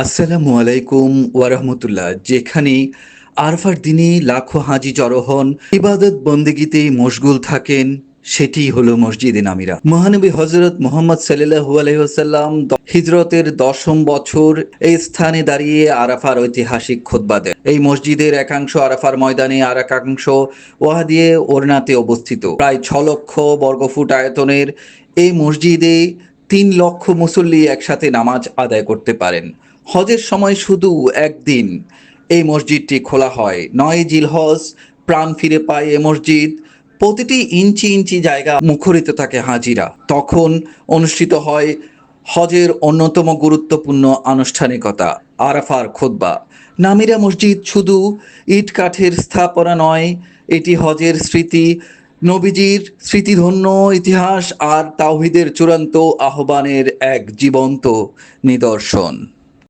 আসসালামু আলাইকুম ওয়ারহমতুল্লাহ। যেখানে আরফার দিনে লাখো হাজি জড়ো হন, ইবাদত বন্দেগীতে মশগুল থাকেন, সেটি হলো মসজিদে নামিরা। মহানবী হজরত মোহাম্মদ সাল্লাল্লাহু আলাইহি ওয়াসাল্লাম হিজরতের 10ম বছর এই স্থানে দাঁড়িয়ে আরাফার ঐতিহাসিক খুতবা দেন। এই মসজিদের একাংশ আরাফার ময়দানে, আর একাংশ ওয়াদিয়ে ওরনাতে অবস্থিত। প্রায় 6 লক্ষ বর্গফুট আয়তনের এই মসজিদে 3 লক্ষ মুসল্লি একসাথে নামাজ আদায় করতে পারেন। হজের সময় শুধু একদিন এই মসজিদটি খোলা হয়, 9 জিলহজ। প্রাণ ফিরে পায় এ মসজিদ। প্রতিটি ইঞ্চি ইঞ্চি জায়গা মুখরিত থাকে হাজিরা। তখন অনুষ্ঠিত হয় হজের অন্যতম গুরুত্বপূর্ণ আনুষ্ঠানিকতা, আরাফার খুতবা। নামিরা মসজিদ শুধু ইট কাঠের স্থাপনা নয়, এটি হজের স্মৃতি, নবীজির স্মৃতিধন্য ইতিহাস আর তাওহীদের চূড়ান্ত আহ্বানের এক জীবন্ত নিদর্শন।